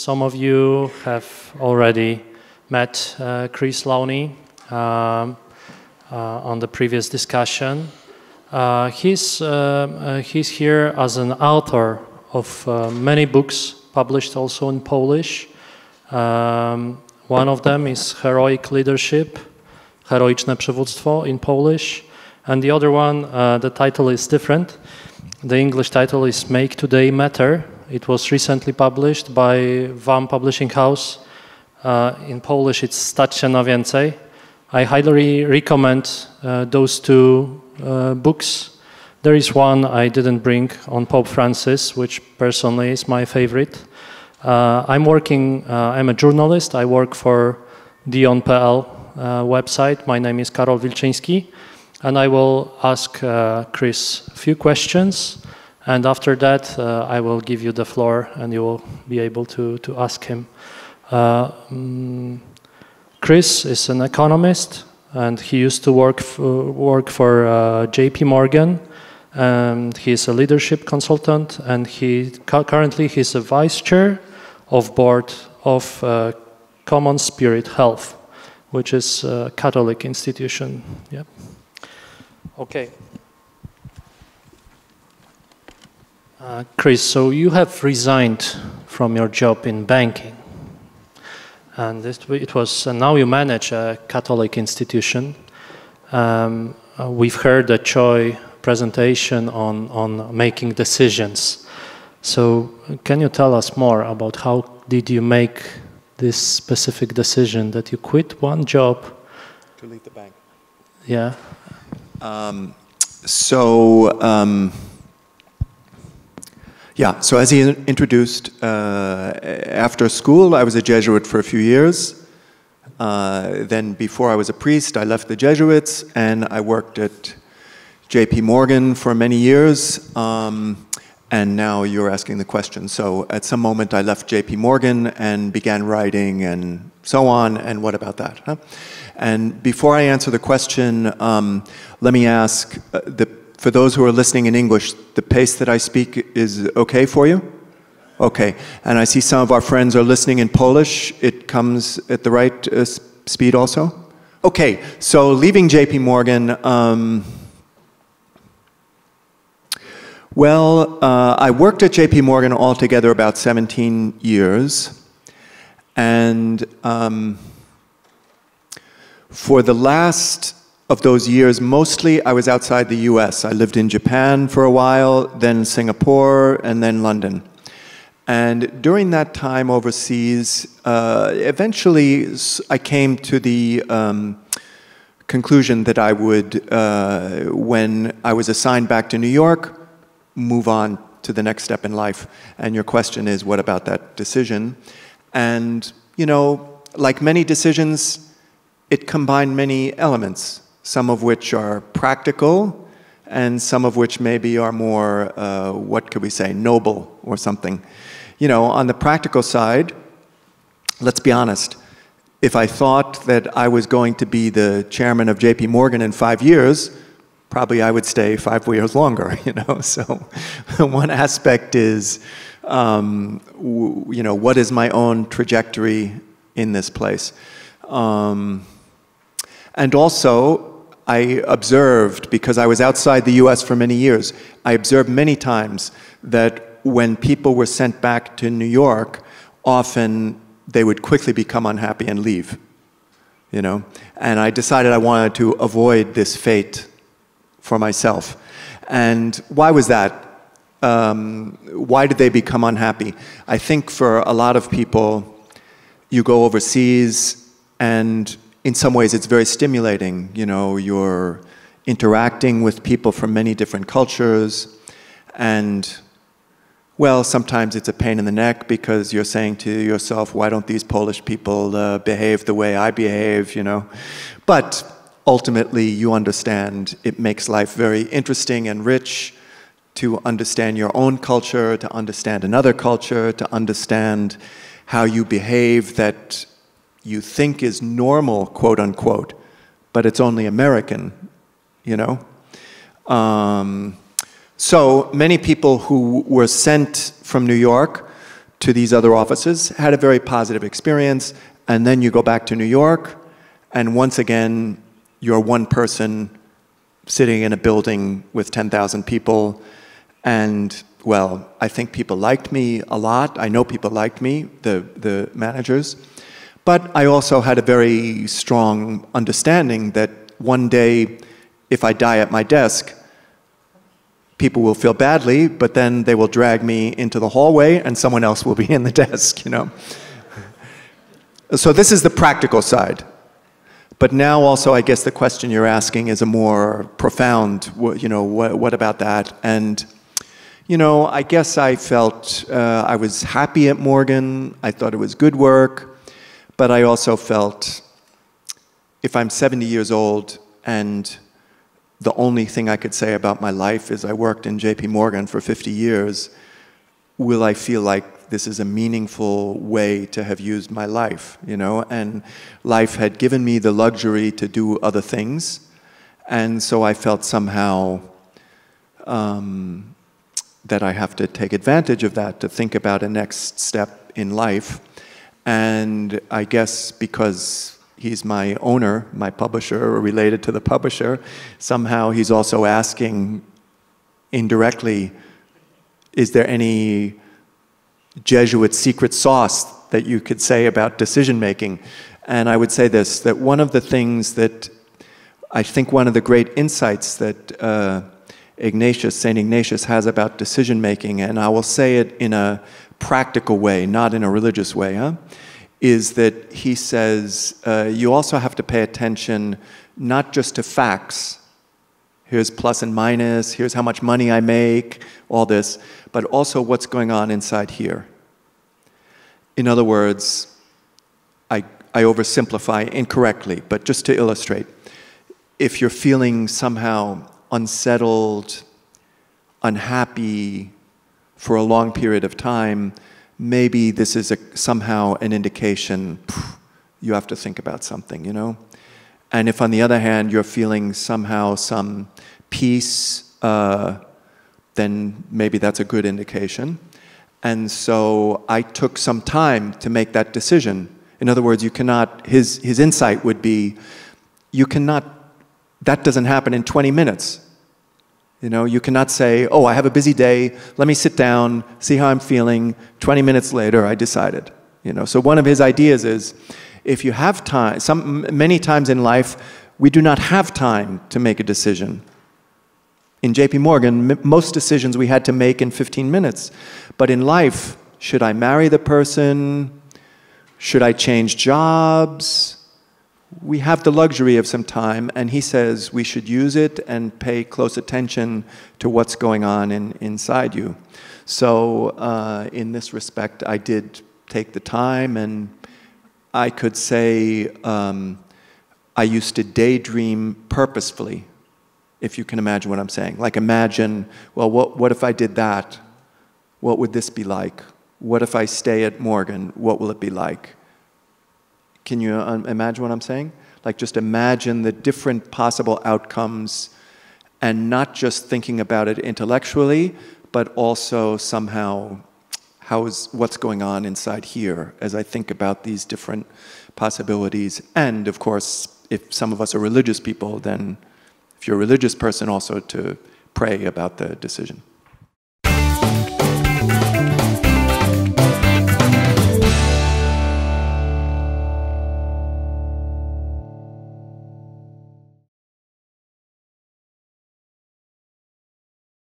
some of you have already met Chris Lowney on the previous discussion. He's here as an author of many books published also in Polish. One of them is Heroic Leadership, Heroiczne Przywództwo in Polish, and the other one, the title is different. The English title is Make Today Matter. It was recently published by WAM Publishing House. In Polish, it's Stać się na więcej. I highly recommend those two books. There is one I didn't bring on Pope Francis, which personally is my favorite. I'm a journalist. I work for Dion.pl website. My name is Karol Wilczyński, and I will ask Chris a few questions, and after that I will give you the floor and you will be able to ask him. Chris is an economist, and he used to work for JP Morgan, and he's a leadership consultant, and currently he's a vice chair of board of Common Spirit Health, which is a Catholic institution. Yeah. Okay. Chris, so you have resigned from your job in banking, and now you manage a Catholic institution. We've heard a Choi presentation on making decisions. So can you tell us more about how did you make this specific decision that you quit one job to leave the bank? Yeah. So as he introduced, after school I was a Jesuit for a few years. Then before I was a priest, I left the Jesuits and I worked at JP Morgan for many years. And now you're asking the question. So at some moment I left JP Morgan and began writing and so on, and what about that? Huh? And before I answer the question, let me ask, for those who are listening in English, the pace that I speak is okay for you? Okay. And I see some of our friends are listening in Polish. It comes at the right speed also? Okay. So leaving JP Morgan, I worked at JP Morgan altogether about 17 years, and for the last of those years, mostly I was outside the US. I lived in Japan for a while, then Singapore, and then London. And during that time overseas, eventually I came to the conclusion that I would, when I was assigned back to New York, move on to the next step in life. And your question is, what about that decision? And, you know, like many decisions, it combined many elements, some of which are practical, and some of which maybe are more, what could we say, noble or something. You know, on the practical side, let's be honest, if I thought that I was going to be the chairman of JP Morgan in 5 years, probably I would stay 5 years longer, you know. So one aspect is, you know, what is my own trajectory in this place? And also, I observed, because I was outside the US for many years, I observed many times that when people were sent back to New York, often they would quickly become unhappy and leave, you know. And I decided I wanted to avoid this fate for myself. And why was that? Why did they become unhappy? I think for a lot of people, you go overseas and in some ways it's very stimulating. You know, you're interacting with people from many different cultures, and well, sometimes it's a pain in the neck because you're saying to yourself, why don't these Polish people behave the way I behave, you know? But ultimately, you understand it makes life very interesting and rich to understand your own culture, to understand another culture, to understand how you behave that you think is normal, quote unquote, but it's only American, you know? So many people who were sent from New York to these other offices, had a very positive experience, and then you go back to New York, and once again, you're one person sitting in a building with 10,000 people, and, well, I think people liked me a lot. I know people liked me, the managers. But I also had a very strong understanding that one day, if I die at my desk, people will feel badly, but then they will drag me into the hallway and someone else will be in the desk, you know. So this is the practical side. But now also, I guess the question you're asking is a more profound, you know, what about that? And, you know, I guess I felt I was happy at Morgan. I thought it was good work. But I also felt if I'm 70 years old and the only thing I could say about my life is I worked in JP Morgan for 50 years, will I feel like this is a meaningful way to have used my life, you know? And life had given me the luxury to do other things. And so I felt somehow that I have to take advantage of that to think about a next step in life. And I guess because he's my owner, my publisher, or related to the publisher, somehow he's also asking indirectly, is there any Jesuit secret sauce that you could say about decision making? And I would say this, that one of the things that I think one of the great insights that St. Ignatius has about decision making, and I will say it in a practical way, not in a religious way, is that he says you also have to pay attention not just to facts, here's plus and minus, here's how much money I make, all this, but also what's going on inside here. In other words, I oversimplify incorrectly, but just to illustrate, if you're feeling somehow unsettled, unhappy for a long period of time, maybe this is somehow an indication you have to think about something, you know? And if on the other hand you're feeling somehow some peace, then maybe that's a good indication. And so I took some time to make that decision. In other words, you cannot, his insight would be, you cannot, that doesn't happen in 20 minutes. You know, you cannot say, oh, I have a busy day, let me sit down, see how I'm feeling, 20 minutes later I decided. You know, so one of his ideas is, if you have time, many times in life, we do not have time to make a decision. In JP Morgan, most decisions we had to make in 15 minutes. But in life, should I marry the person? Should I change jobs? We have the luxury of some time, and he says we should use it and pay close attention to what's going on inside you. So in this respect, I did take the time, and I could say I used to daydream purposefully, if you can imagine what I'm saying. Like imagine, well, what if I did that? What would this be like? What if I stay at Morgan? What will it be like? Can you imagine what I'm saying? Like just imagine the different possible outcomes and not just thinking about it intellectually, but also somehow what's going on inside here as I think about these different possibilities. And of course, if some of us are religious people, then if you're a religious person, also to pray about the decision.